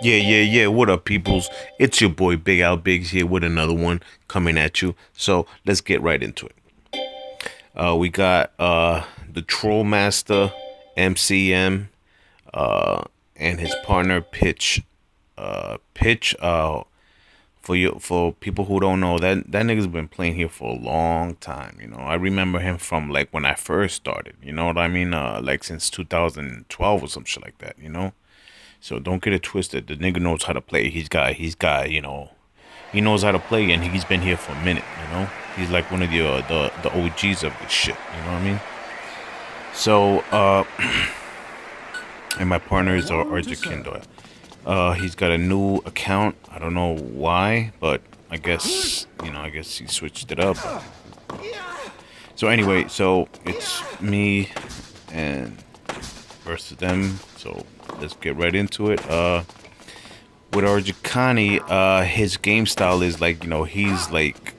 Yeah. What up, peoples? It's your boy Big Al Biggs here with another one coming at you. So let's get right into it. We got the Troll Master MCM and his partner Pitch. For people who don't know, that nigga's been playing here for a long time. I remember him from like when I first started. You know what I mean? Like since 2012 or some shit like that. So don't get it twisted. The nigga knows how to play. He knows how to play, and he's been here for a minute. He's like one of the OGs of this shit. You know what I mean? So and my partner is ARJACANDIDOG. He's got a new account. I don't know why, but I guess he switched it up. So anyway, so it's me and versus them. So let's get right into it. With Arjacani, his game style is like, he's like,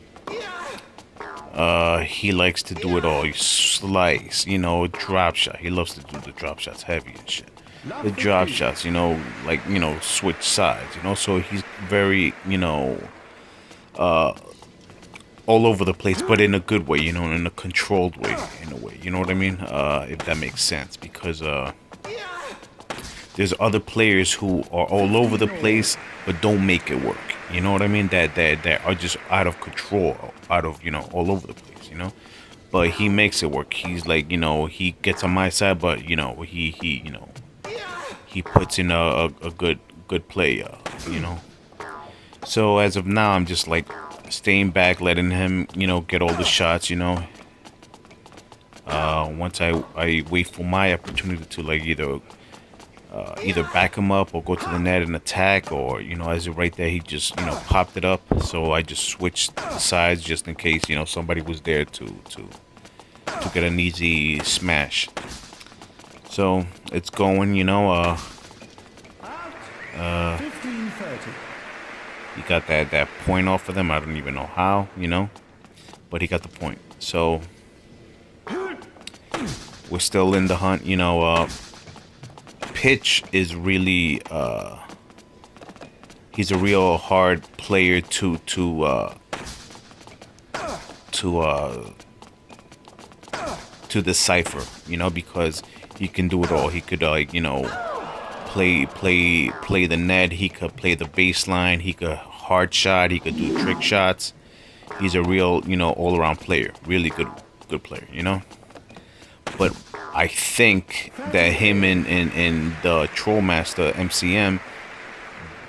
he likes to do it all. He slice, drop shot. He loves to do the drop shots heavy and shit. The drop shots, like, switch sides, so he's very, all over the place, but in a good way, in a controlled way, in a way, you know what I mean? If that makes sense, because, there's other players who are all over the place but don't make it work. You know what I mean? That are just out of control, out of all over the place. But he makes it work. He's like he gets on my side, but he puts in a good play. So as of now, I'm just like staying back, letting him get all the shots. Once I wait for my opportunity to like either back him up or go to the net and attack, or as of right there he just popped it up, so I just switched the sides just in case somebody was there to get an easy smash. So it's going, he got that point off of them. I don't even know how, but he got the point. So we're still in the hunt. Pitch is really he's a real hard player to decipher, because he can do it all. He could play the net, he could play the baseline, he could hard shot, he could do trick shots. He's a real all-around player, really good player, but I think that him and the Troll Master MCM,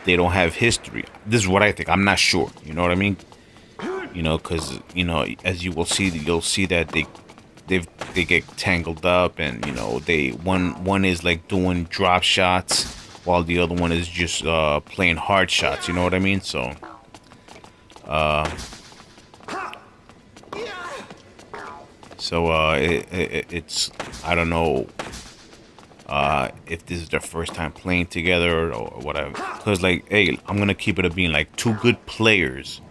they don't have history. This is what I think. I'm not sure. You know what I mean? Because as you will see, you'll see that they get tangled up, and one is like doing drop shots while the other one is just playing hard shots. You know what I mean? So it's, I don't know if this is their first time playing together or whatever. Because, like, hey, I'm going to keep it a being like two good players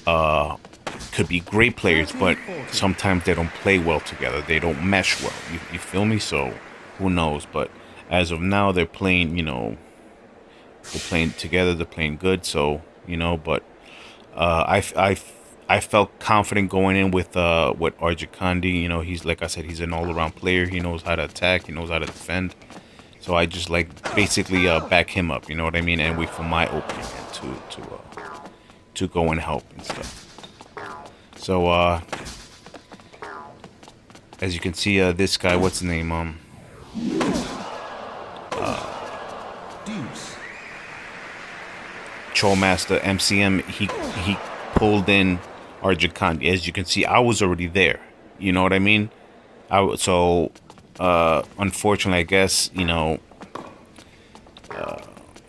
could be great players, but sometimes they don't play well together. They don't mesh well. You feel me? So who knows? But as of now, they're playing, they're playing together. They're playing good. So, but I felt confident going in with Arjacandi. He's, like I said, he's an all-around player. He knows how to attack. He knows how to defend. So I just like basically back him up. You know what I mean? And wait for my opening to go and help and stuff. So as you can see, this guy, what's his name? Troll Master MCM. He pulled in Arjacandi. As you can see, I was already there. You know what I mean? Unfortunately, I guess,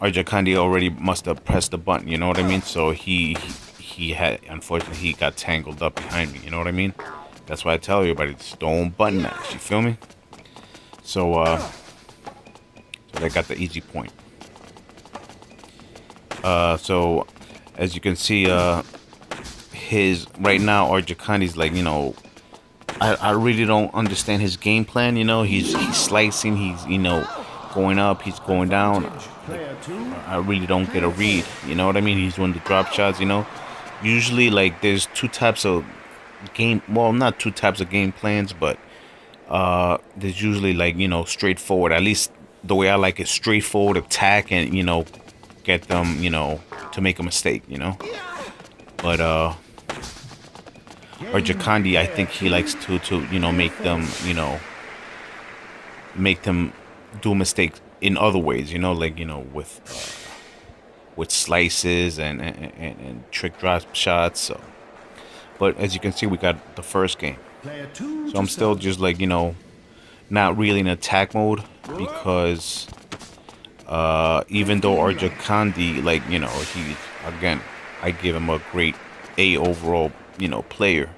Arjacandi already must have pressed the button. You know what I mean? So unfortunately, he got tangled up behind me. You know what I mean? That's why I tell everybody, just don't button mash. You feel me? So they got the easy point. So as you can see, his right now, Arjacandi's like, I really don't understand his game plan. He's slicing, he's going up, he's going down. I really don't get a read. You know what I mean? He's doing the drop shots. You know, usually like there's two types of game. Well, not two types of game plans, but there's usually like, you know, straightforward. At least the way I like it, straightforward attack and, you know, get them, you know, to make a mistake. You know, but ARJACANDIDOG, I think he likes to you know, make them, you know, make them do mistakes in other ways, you know, like, you know, with slices and trick drop shots. So, but as you can see, we got the first game, so I'm still just like, you know, not really in attack mode, because even though ARJACANDIDOG, like, you know, he, again, I give him a grade A overall, you know, player.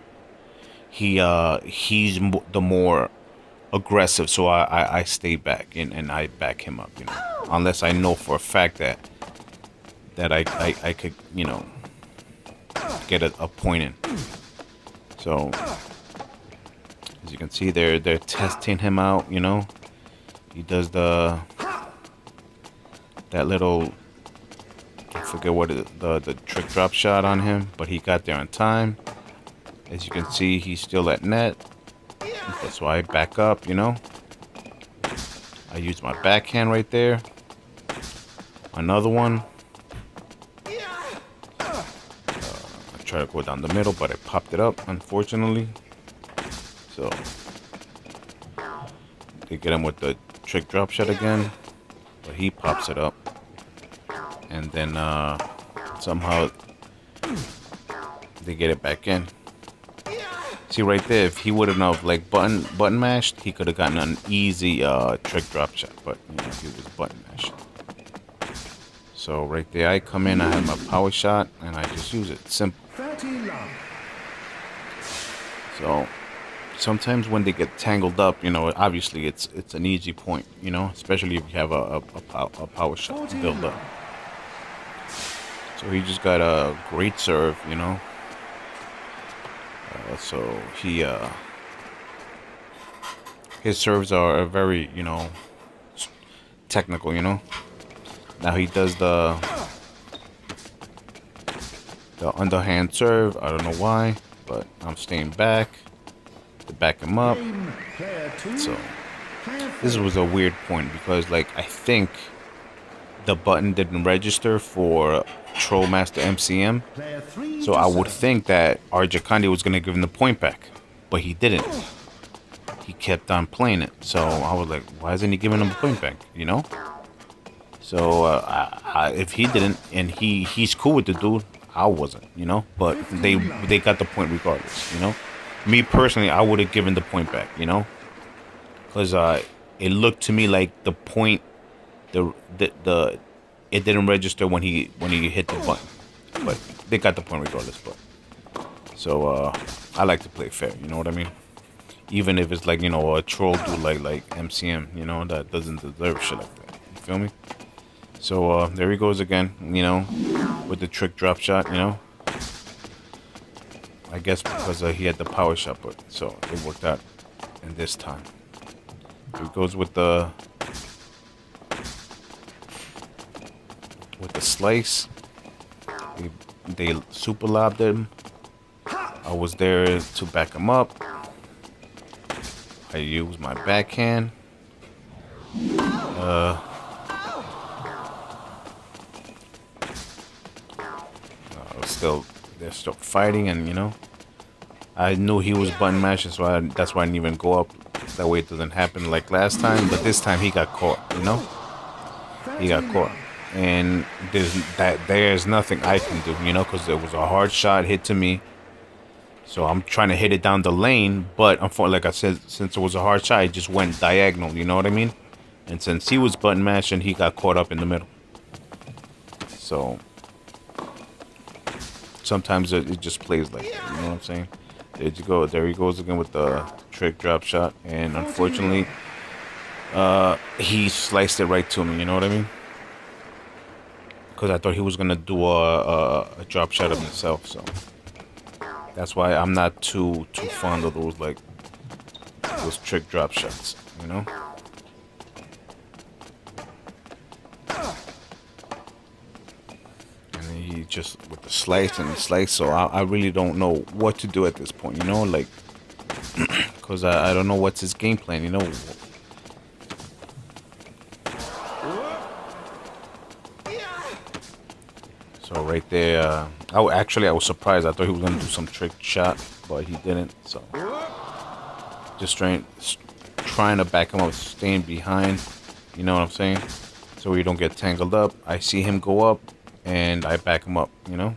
He's the more aggressive, so I stay back and I back him up, you know, unless I know for a fact that I could, you know, get a point in. So as you can see, they're testing him out, you know. He does that little, I forget what the trick drop shot on him, but he got there on time. As you can see, he's still at net. That's why I back up, you know. I use my backhand right there. Another one. I try to go down the middle, but I popped it up, unfortunately. So they get him with the trick drop shot again, but he pops it up. And then somehow they get it back in. See right there, if he would have known, like button mashed, he could have gotten an easy trick drop shot, but you know, he was button mashed. So right there, I come in, I have my power shot, and I just use it. Simple. So sometimes when they get tangled up, you know, obviously it's an easy point, you know, especially if you have a power shot to build up. So he just got a great serve, you know. So he his serves are very, you know, technical, you know. Now he does the underhand serve. I don't know why, but I'm staying back to back him up. So this was a weird point, because like I think the button didn't register for Trollmaster MCM, so I would think that ARJACANDIDOG was gonna give him the point back, but he didn't. He kept on playing it, so I was like, why isn't he giving him a point back? You know. So if he didn't, and he's cool with the dude, I wasn't, you know. But they got the point regardless, you know. Me personally, I would have given the point back, you know, because it looked to me like the point, it didn't register when he hit the button, but they got the point regardless. But so I like to play fair, you know what I mean? Even if it's like, you know, a troll dude like MCM, you know, that doesn't deserve shit like that. You feel me? So there he goes again, you know, with the trick drop shot, you know. I guess because he had the power shot, but so it worked out in this time. Here he goes with the slice. They super lobbed him. I was there to back him up. I used my backhand. They're still fighting, and you know, I knew he was button mashing, so that's why I didn't even go up. That way it doesn't happen like last time. But this time he got caught, you know. He got caught, and there's nothing I can do, you know, because it was a hard shot hit to me. So I'm trying to hit it down the lane, but unfortunately, like I said, since it was a hard shot, it just went diagonal. You know what I mean? And since he was button mashing, he got caught up in the middle. So sometimes it just plays like that, you know what I'm saying? There you go. There he goes again with the trick drop shot, and unfortunately, he sliced it right to me. You know what I mean? Because I thought he was gonna do a drop shot of himself. So that's why I'm not too fond of those trick drop shots. You know. just with the slice and the slice. So I really don't know what to do at this point, you know, like, because I don't know what's his game plan, you know. So right there, I was surprised. I thought he was gonna do some trick shot, but he didn't. So just trying to back him up, staying behind. You know what I'm saying? So we don't get tangled up. I see him go up, and I back him up. You know,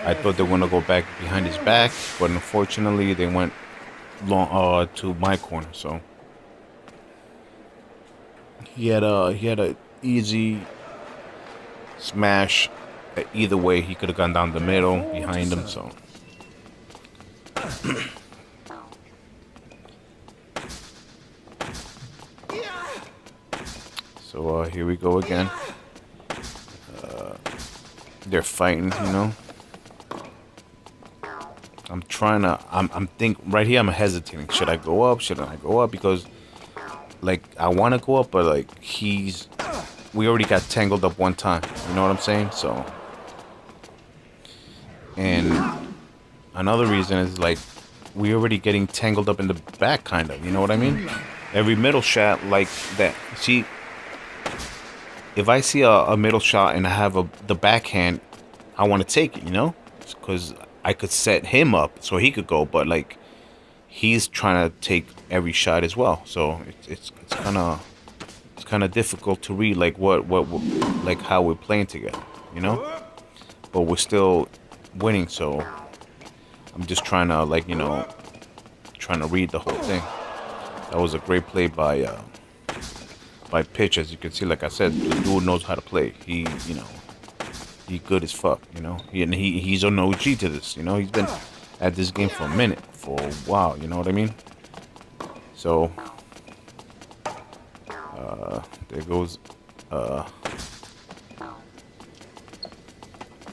I thought they were gonna go back behind his back, but unfortunately they went long to my corner. So he had a easy smash. Either way, he could have gone down the middle behind him. So here we go again. They're fighting, you know. I'm right here. I'm hesitating. Should I go up? Shouldn't I go up? Because like I want to go up, but like we already got tangled up one time. You know what I'm saying? So. And another reason is like we already getting tangled up in the back, kind of. You know what I mean? Every middle shot like that. See, if I see a middle shot and I have the backhand, I want to take it. You know, because I could set him up so he could go, but like he's trying to take every shot as well. So it's kind of difficult to read like what like how we're playing together. You know, but we're still winning, so I'm just trying to, like, you know, trying to read the whole thing. That was a great play by Pitch. As you can see, like I said, the dude knows how to play. He, you know, he good as fuck, you know. He's an OG to this, you know. He's been at this game for a minute, for a while, you know what I mean? So there goes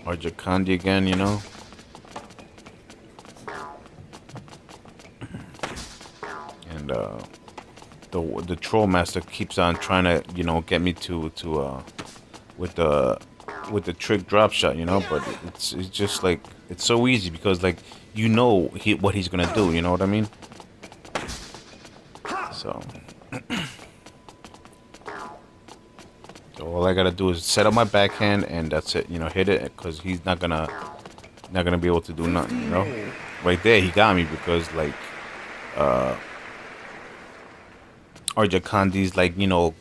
ARJACANDIDOG again, you know. And the troll master keeps on trying to, you know, get me to with the trick drop shot, you know. But it's just like it's so easy because like you know what he's gonna do, you know what I mean? So. So all I gotta do is set up my backhand and that's it, you know, hit it, because he's not gonna be able to do nothing, you know. Right there, he got me because like ARJACANDIDOG's like, you know,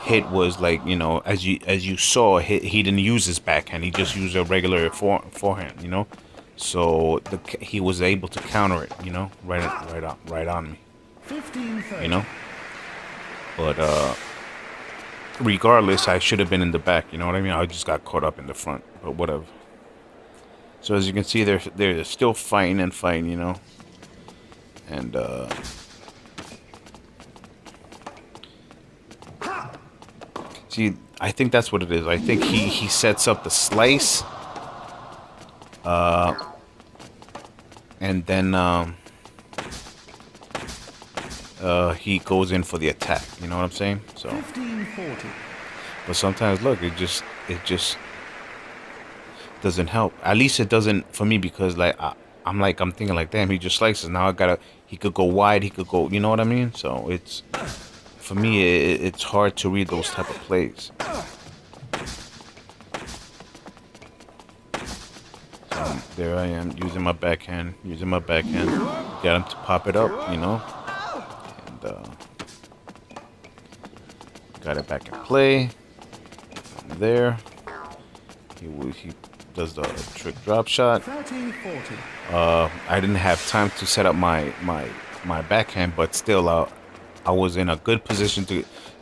hit was like, you know, as you saw, he didn't use his backhand, he just used a regular forehand, you know. So he was able to counter it, you know, right on me, you know. But regardless, I should have been in the back, you know what I mean? I just got caught up in the front, but whatever. So as you can see, they're still fighting, you know. And see, I think that's what it is. I think he sets up the slice, and then he goes in for the attack. You know what I'm saying? So, but sometimes, look, it just doesn't help. At least it doesn't for me, because like I'm thinking like, damn, he just slices. Now he could go wide, he could go, you know what I mean? So it's, for me, it's hard to read those type of plays. So there I am, using my backhand, get him to pop it up, you know. Got it back in play. From there, he does the trick drop shot. I didn't have time to set up my backhand, but still, I was in a good position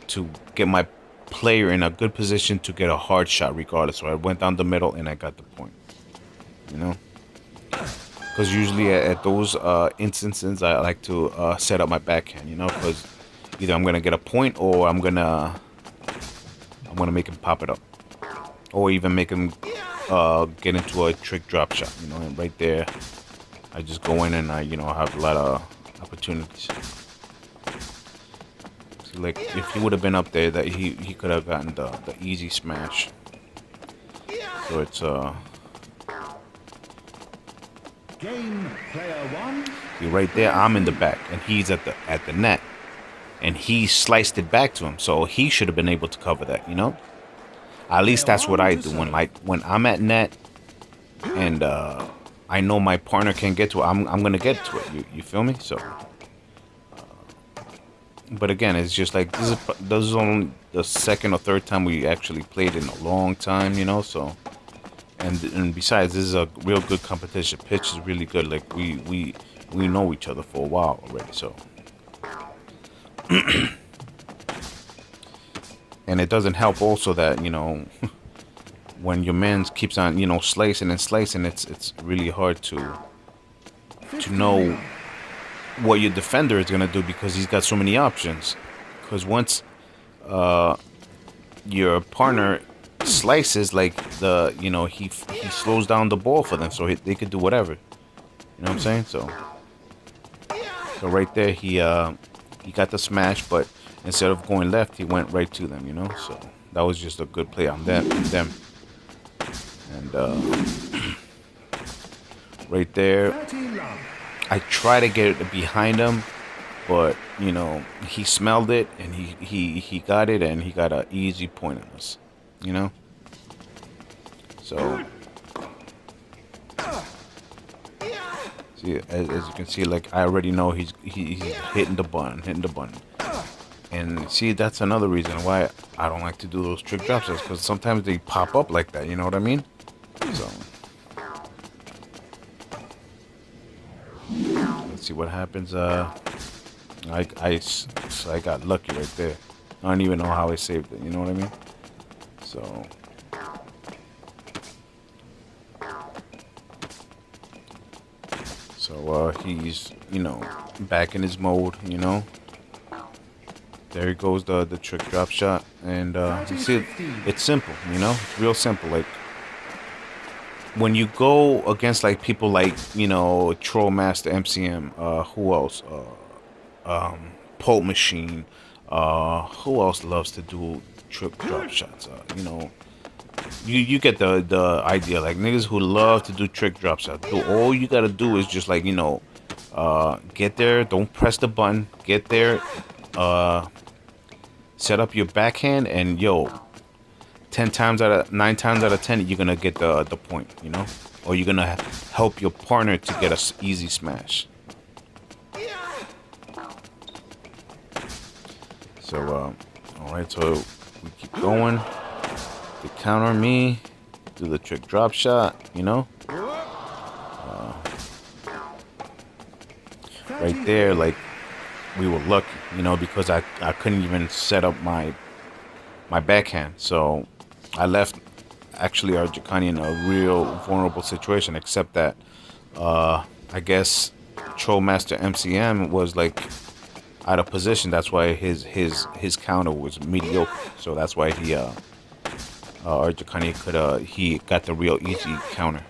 to get my player in a good position to get a hard shot regardless. So I went down the middle and I got the point. You know, because usually at those instances I like to set up my backhand. You know, because either I'm gonna get a point or I'm gonna make him pop it up, or even make him get into a trick drop shot. You know, and right there, I just go in and I, you know, have a lot of opportunities. So like if he would have been up there, that he could have gotten the easy smash. So it's Game player one. see right there, I'm in the back and he's at the net. And he sliced it back to him, so he should have been able to cover that, you know? At least that's what I do when I'm at net and I know my partner can't get to it, I'm gonna get to it. You feel me? So but again, it's just like this is only the second or third time we actually played in a long time, you know. So and besides, this is a real good competition. Pitch is really good. Like we know each other for a while already. So and it doesn't help also that, you know, when your man keeps on, you know, slicing and slicing, it's really hard to know what your defender is gonna do because he's got so many options. Because once your partner slices, like you know, he slows down the ball for them, so they could do whatever. You know what I'm saying? So right there, he got the smash, but instead of going left, he went right to them. You know, so that was just a good play on them. And right there, I try to get it behind him, but you know, he smelled it and he got it, and he got an easy point on us. You know, so see, as you can see, like I already know he's hitting the button, and see, that's another reason why I don't like to do those trick drops, because sometimes they pop up like that. You know what I mean? So let's see what happens. I got lucky right there. I don't even know how I saved it. You know what I mean? So he's, you know, back in his mode, you know. There he goes, the trick drop shot, and you see, it's simple, you know, it's real simple. Like when you go against like people like, you know, Troll Master MCM, who else? Pulp Machine. Who else loves to do trick drop shots? You know, you get the idea. Like niggas who love to do trick drop shots. All you gotta do is just like, you know, get there. Don't press the button. Get there. Set up your backhand, and yo, 9 times out of 10, you're gonna get the point. You know, or you're gonna help your partner to get a easy smash. So, alright, so we keep going. They counter me, do the trick drop shot, you know? Right there, like, we were lucky, you know, because I couldn't even set up my backhand. So, I left, actually, ARJACANDIDOG in a real vulnerable situation, except that, I guess, Troll Master MCM was, like, out of position. That's why his counter was mediocre. So that's why he ARJACANDIDOG he got the real easy counter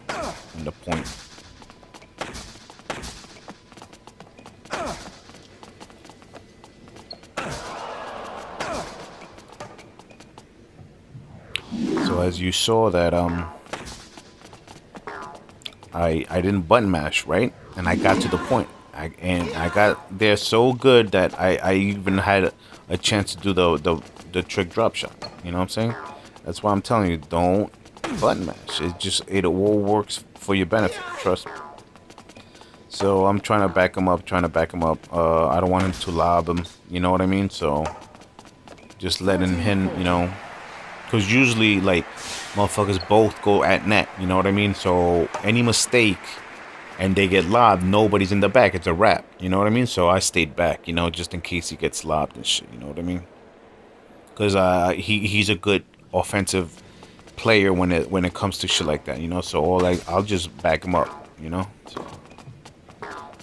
and the point. So as you saw that I didn't button mash, right? And I got to the point. I got there so good that I even had a chance to do the trick drop shot. You know what I'm saying? That's why I'm telling you, don't button mash. It all works for your benefit. Trust me. So I'm trying to back him up. I don't want him to lob him. You know what I mean? So just letting him, you know, because usually like motherfuckers both go at net. You know what I mean? So any mistake and they get lobbed, nobody's in the back. It's a wrap. You know what I mean? So I stayed back, you know, just in case he gets lobbed and shit. You know what I mean? Because he's a good offensive player when it comes to shit like that. You know, so I'll just back him up. You know. So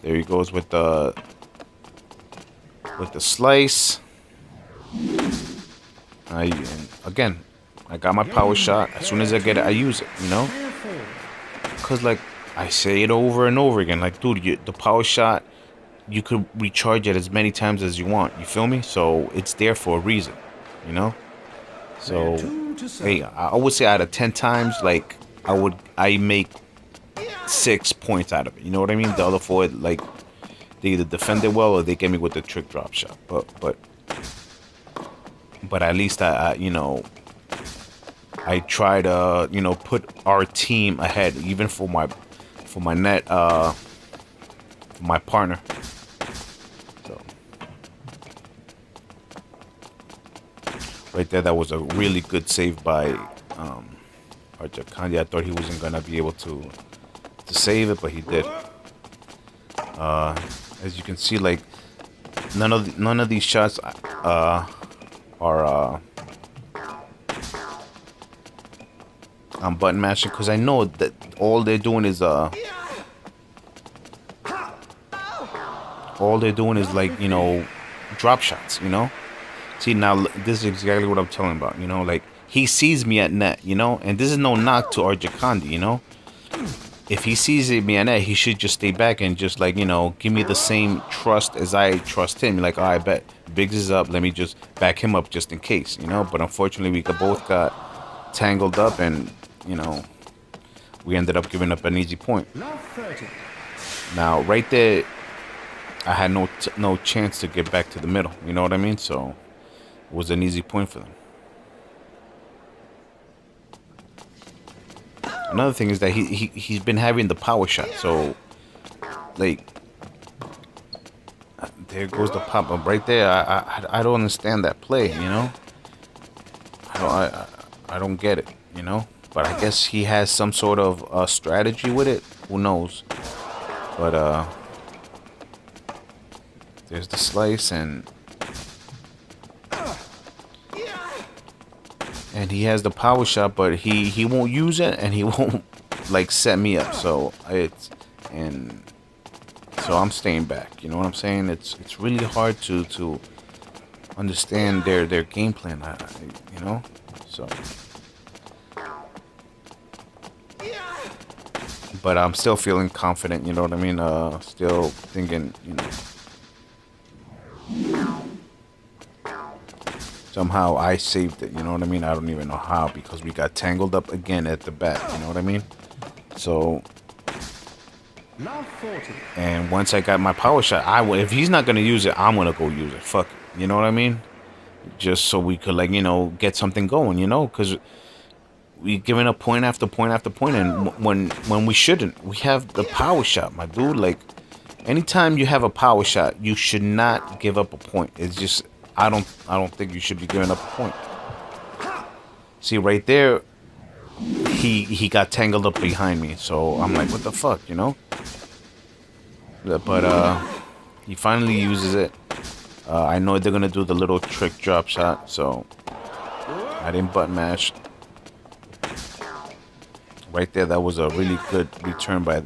there he goes with the slice. Again, I got my power shot. As soon as I get it, I use it. You know, because like I say it over and over again, like, dude, the power shot, you could recharge it as many times as you want. You feel me? So it's there for a reason, you know? So, hey, I would say out of 10 times, like, I make 6 points out of it. You know what I mean? The other 4, like, they either defend it well or they get me with the trick drop shot. But at least I you know, I try to, you know, put our team ahead, even for my net, for my partner. So right there, that was a really good save by ARJACANDIDOG. I thought he wasn't gonna be able to save it, but he did. As you can see, like, none of these shots are I'm button mashing, because I know that all they're doing is like, you know, drop shots, you know. See, now this is exactly what I'm telling about, you know, like, he sees me at net, you know, and this is no knock to ARJACANDIDOG, you know. If he sees me at net, he should just stay back and just, like, you know, give me the same trust as I trust him. Like, all right, I bet Biggs is up, let me just back him up just in case, you know. But unfortunately, we both got tangled up, and, you know, we ended up giving up an easy point. Now, right there, I had no chance to get back to the middle, you know what I mean? So it was an easy point for them. Another thing is that he's been having the power shot, so, like, there goes the pop up right there. I don't understand that play, you know. I don't get it, you know. But I guess he has some sort of strategy with it. Who knows? But there's the slice, and he has the power shot, but he won't use it, and he won't, like, set me up. So so I'm staying back. You know what I'm saying? It's really hard to understand their game plan. You know, so. But I'm still feeling confident. You know what I mean? Still thinking, you know. Somehow I saved it, you know what I mean? I don't even know how, because we got tangled up again at the back, you know what I mean? So, and once I got my power shot, if he's not going to use it, I'm going to go use it. Fuck it, you know what I mean? Just so we could, like, you know, get something going, you know? Because we giving up point after point after point, and when we shouldn't. We have the power shot, my dude. Like, anytime you have a power shot, you should not give up a point. It's just... I don't think you should be giving up a point. See, right there, he got tangled up behind me, so I'm like, what the fuck, you know? But he finally uses it. I know they're gonna do the little trick drop shot, so I didn't button mash. Right there, that was a really good return by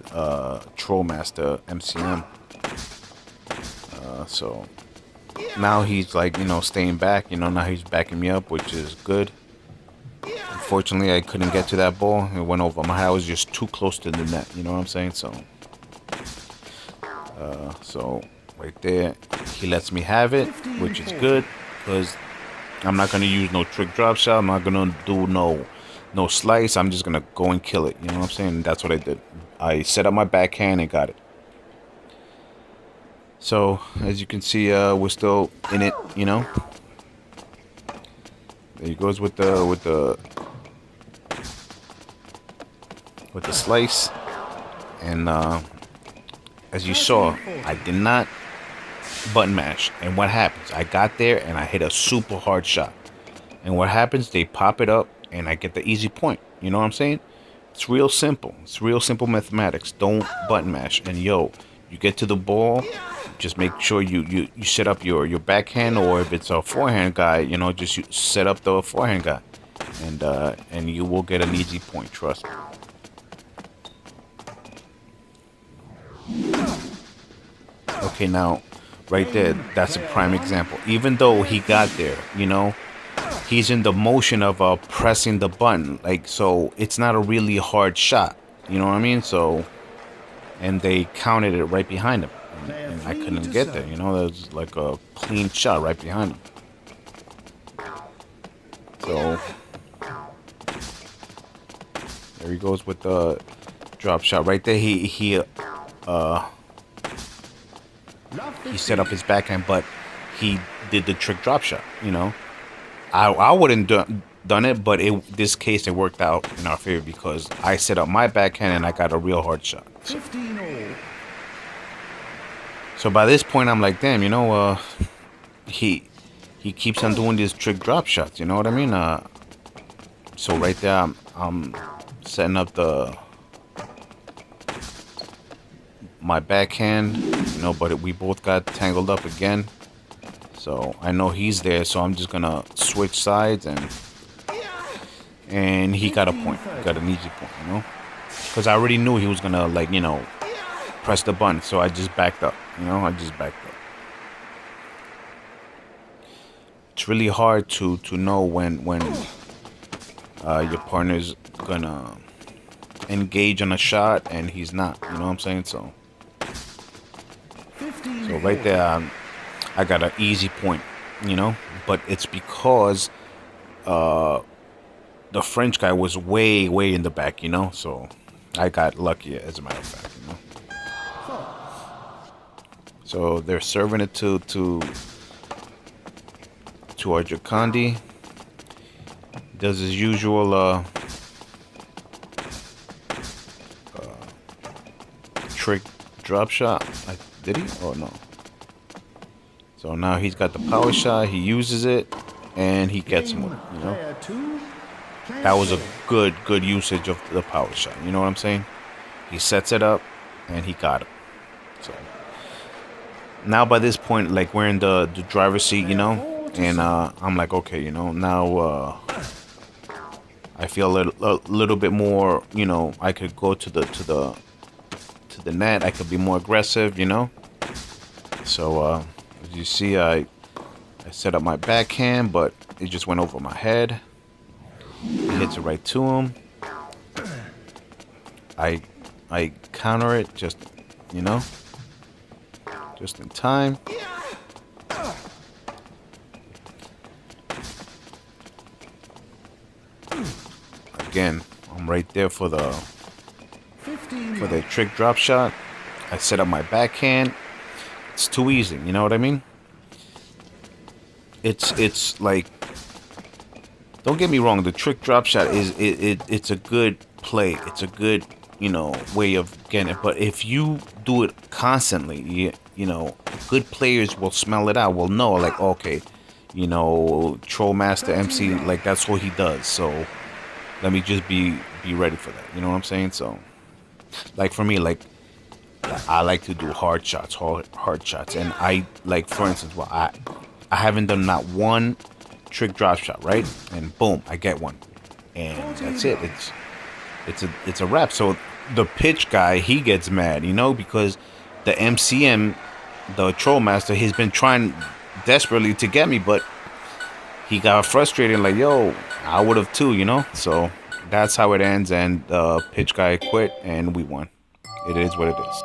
Trollmaster MCM. So now he's, like, you know, staying back. You know, now he's backing me up, which is good. Unfortunately, I couldn't get to that ball. It went over my head. I was just too close to the net. You know what I'm saying? So right there, he lets me have it, which is good, because I'm not gonna use no trick drop shot. I'm not gonna do no slice. I'm just gonna go and kill it. You know what I'm saying? And that's what I did. I set up my backhand and got it. So, as you can see, we're still in it, you know. There he goes with the slice, and as you saw, I did not button mash. And what happens? I got there and I hit a super hard shot. And what happens? They pop it up, and I get the easy point. You know what I'm saying? It's real simple. It's real simple mathematics. Don't button mash. And yo, you get to the ball. Just make sure you set up your backhand, or if it's a forehand guy, you know, just set up the forehand guy, and you will get an easy point. Trust me. Okay, now, right there, that's a prime example. Even though he got there, you know, he's in the motion of pressing the button, like, so it's not a really hard shot. You know what I mean? So, and they counted it right behind him. And I couldn't get there, you know. That was like a clean shot right behind him. So There he goes with the drop shot right there. He set up his backhand, but he did the trick drop shot. You know, I wouldn't done it, but this case it worked out in our favor because I set up my backhand and I got a real hard shot. So by this point, I'm like, damn, you know, he keeps on doing these trick drop shots. You know what I mean? So right there, I'm setting up my backhand, you know, but we both got tangled up again. So I know he's there, so I'm just gonna switch sides, and he got a point. He got an easy point, you know, because I already knew he was gonna, like, you know, press the button. So I just backed up, you know, It's really hard to know when your partner's gonna engage on a shot and he's not, you know what I'm saying? So right there, I got an easy point, you know, but it's because the French guy was way in the back, you know, so I got lucky, as a matter of fact, you know. So they're serving it to ARJACANDI. Does his usual trick drop shot. Did he? Oh no. So now he's got the power shot. He uses it, and he gets him with it, you know. That was a good usage of the power shot. You know what I'm saying? He sets it up, and he got it. So now by this point, like, we're in the driver's seat, you know, and I'm like, okay, you know, now I feel a little bit more, you know, I could go to the net. I could be more aggressive, you know. So as you see, I set up my backhand, but it just went over my head. He hits it right to him. I counter it, just, you know, just in time. Again, I'm right there for the trick drop shot. I set up my backhand. It's too easy, you know what I mean? It's like, don't get me wrong, the trick drop shot it's a good play. It's a good, you know, way of getting it. But if you do it constantly, you know, good players will smell it out, will know, like, okay, you know, Troll Master MC, like, that's what he does. So let me just be ready for that. You know what I'm saying? So, like, for me, like, I like to do hard shots, and I, like, for instance, well, I haven't done not one trick drop shot, right? And boom, I get one, and that's it. It's a wrap. So the pitch guy, he gets mad, you know, because the MCM, the Troll Master, he's been trying desperately to get me, but he got frustrated, like, yo, I would have too, you know. So that's how it ends, and the pitch guy quit, and we won. It is what it is.